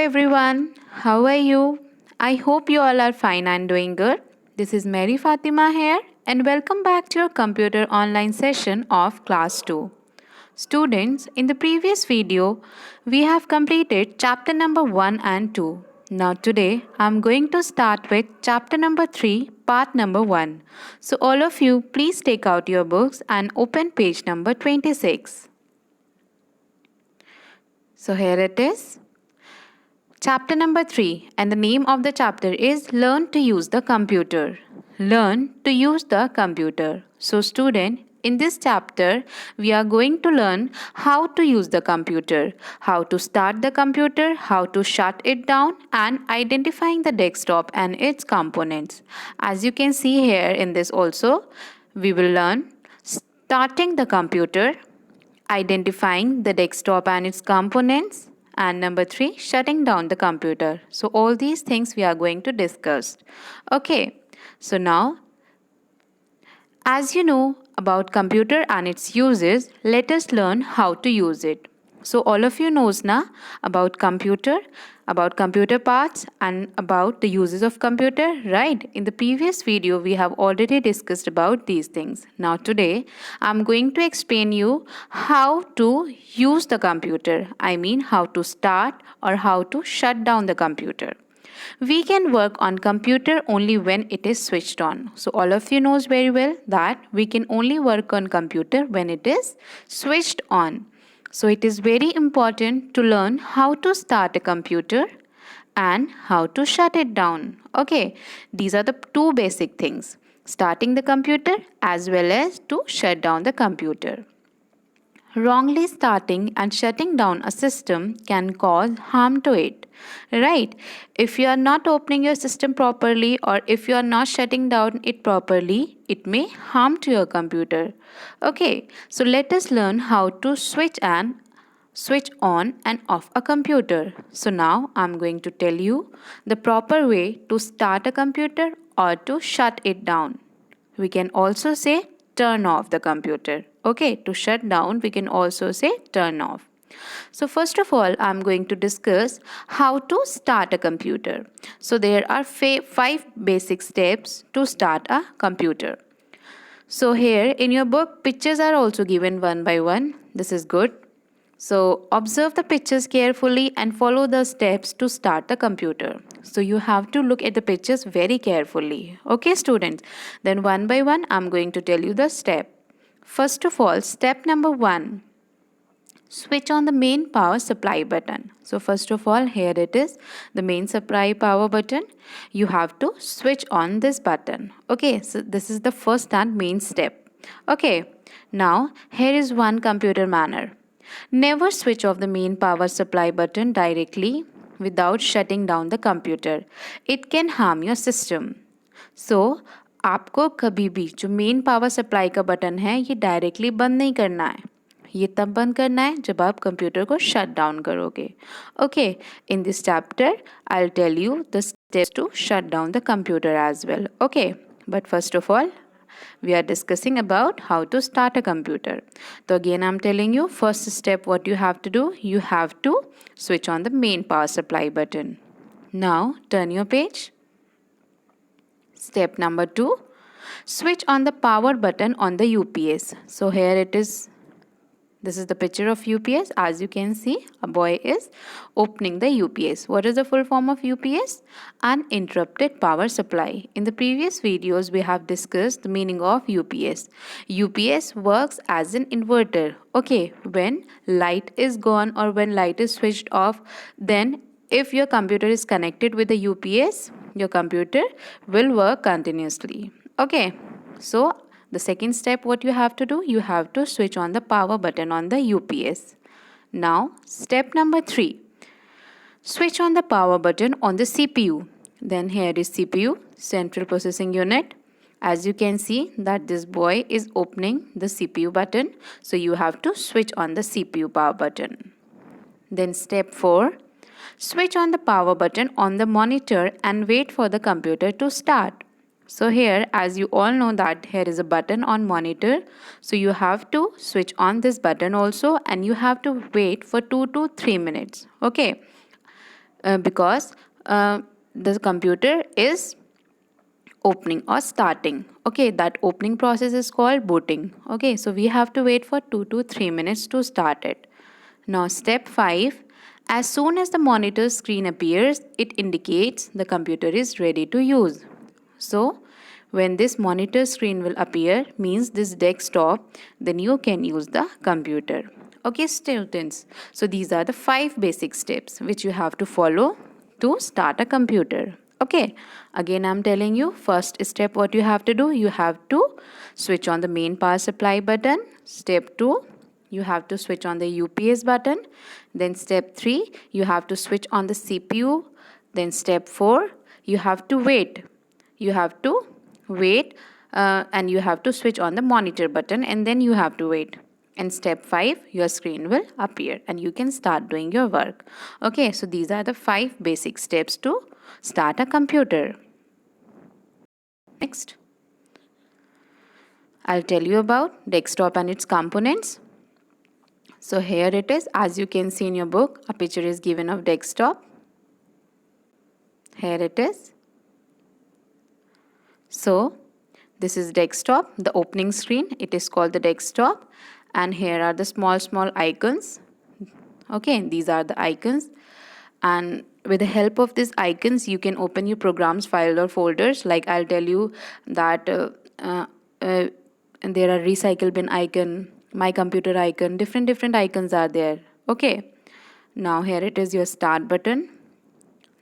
everyone, how are you? I hope you all are fine and doing good. This is Mary Fatima here, and welcome back to your computer online session of Class 2. Students, in the previous video, we have completed chapter number 1 and 2. Now, today, I'm going to start with chapter number 3, part number 1. So, all of you, please take out your books and open page number 26. So, here it is. Chapter number 3, and the name of the chapter is Learn to Use the Computer. Learn to use the computer. So, student, in this chapter, we are going to learn how to use the computer, how to start the computer, how to shut it down, and identifying the desktop and its components. As you can see here in this also, we will learn starting the computer, identifying the desktop and its components, and number 3, shutting down the computer. So all these things we are going to discuss. Okay, so now as you know about computer and its uses, let us learn how to use it. So all of you knows na about computer parts and about the uses of computer, right? In the previous video we have already discussed about these things. Now today I'm going to explain you how to use the computer. I mean how to start or how to shut down the computer. We can work on computer only when it is switched on. So all of you knows very well that we can only work on computer when it is switched on. So it is very important to learn how to start a computer and how to shut it down. Okay, these are the two basic things. Starting the computer as well as to shut down the computer. Wrongly starting and shutting down a system can cause harm to it. Right? If you are not opening your system properly or if you are not shutting down it properly, it may harm to your computer. Okay, so let us learn how to switch on and off a computer. So now I'm going to tell you the proper way to start a computer or to shut it down. We can also say turn off the computer. Okay, to shut down, we can also say turn off. So first of all, I'm going to discuss how to start a computer. So there are 5 basic steps to start a computer. So here in your book, pictures are also given one by one. This is good. So observe the pictures carefully and follow the steps to start the computer. So you have to look at the pictures very carefully. Okay, students? Then one by one, I'm going to tell you the step. First of all, step number 1. Switch on the main power supply button. So first of all, here it is, the main supply power button. You have to switch on this button. Okay, so this is the first and main step. Okay, now here is one computer manner. Never switch off the main power supply button directly without shutting down the computer. It can harm your system. So, आपको कभी भी जो main power supply का button है ये directly बंद नहीं करना है. ये तब बंद करना है जब आप कंप्यूटर को शट डाउन करोगे. Okay, in this chapter I will tell you the steps to shut down the computer as well. Okay, but first of all we are discussing about how to start a computer. So again I'm telling you, first step what you have to do, you have to switch on the main power supply button. Now turn your page. Step number 2, switch on the power button on the UPS. So here it is. This is the picture of UPS. As you can see, a boy is opening the UPS. What is the full form of UPS? Uninterrupted power supply. In the previous videos, we have discussed the meaning of UPS. UPS works as an inverter. Okay, when light is gone or when light is switched off, then if your computer is connected with the UPS, your computer will work continuously. Okay, so the second step what you have to do, you have to switch on the power button on the UPS. Now step number 3, switch on the power button on the CPU. Then here is CPU, central processing unit. As you can see that this boy is opening the CPU button, so you have to switch on the CPU power button. Then step 4, switch on the power button on the monitor and wait for the computer to start. So here, as you all know that here is a button on monitor. So you have to switch on this button also and you have to wait for 2 to 3 minutes. Okay. because the computer is opening or starting. Okay, that opening process is called booting. Okay, so we have to wait for 2 to 3 minutes to start it. Now step 5, as soon as the monitor screen appears, it indicates the computer is ready to use. So when this monitor screen will appear, means this desktop, then you can use the computer. Okay students, so these are the 5 basic steps which you have to follow to start a computer. Okay, again I'm telling you, first step what you have to do, you have to switch on the main power supply button. Step 2, you have to switch on the UPS button. Then step 3, you have to switch on the CPU. Then step 4, you have to wait. You have to wait and you have to switch on the monitor button, and then you have to wait. And step 5, your screen will appear and you can start doing your work. Okay, so these are the 5 basic steps to start a computer. Next, I'll tell you about desktop and its components. So here it is, as you can see in your book, a picture is given of desktop. Here it is. So this is desktop, the opening screen, it is called the desktop, and here are the small icons. Okay, these are the icons, and with the help of these icons you can open your programs, files or folders. Like I'll tell you that and there are recycle bin icon, my computer icon, different icons are there. Okay, now here it is your start button,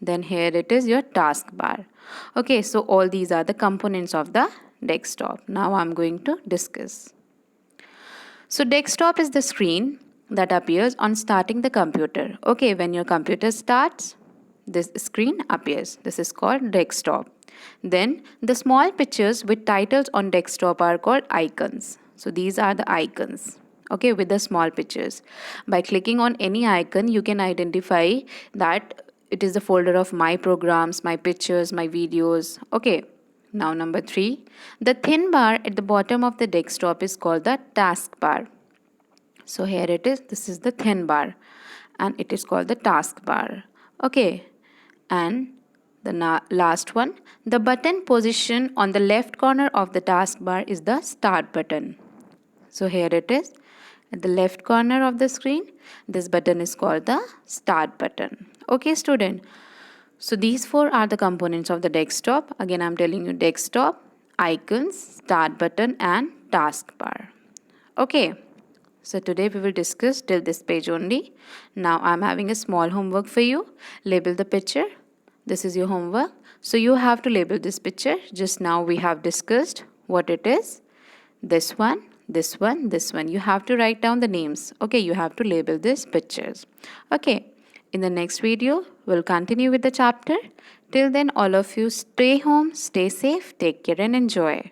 then here it is your taskbar. Okay, so all these are the components of the desktop. Now I'm going to discuss. So desktop is the screen that appears on starting the computer. Okay, when your computer starts, this screen appears. This is called desktop. Then the small pictures with titles on desktop are called icons. So these are the icons. Okay, with the small pictures. By clicking on any icon, you can identify that it is the folder of my programs, my pictures, my videos. Okay. Now number 3, the thin bar at the bottom of the desktop is called the taskbar. So here it is, this is the thin bar and it is called the taskbar. Okay, and the last one, the button position on the left corner of the taskbar is the start button. So here it is, at the left corner of the screen, this button is called the start button. Okay student, so these 4 are the components of the desktop. Again I'm telling you, desktop, icons, start button and taskbar. Okay, so today we will discuss till this page only. Now I'm having a small homework for you. Label the picture. This is your homework. So you have to label this picture. Just now we have discussed what it is. This one, this one, this one. You have to write down the names. Okay, you have to label these pictures. Okay. In the next video, we'll continue with the chapter. Till then, all of you stay home, stay safe, take care and enjoy.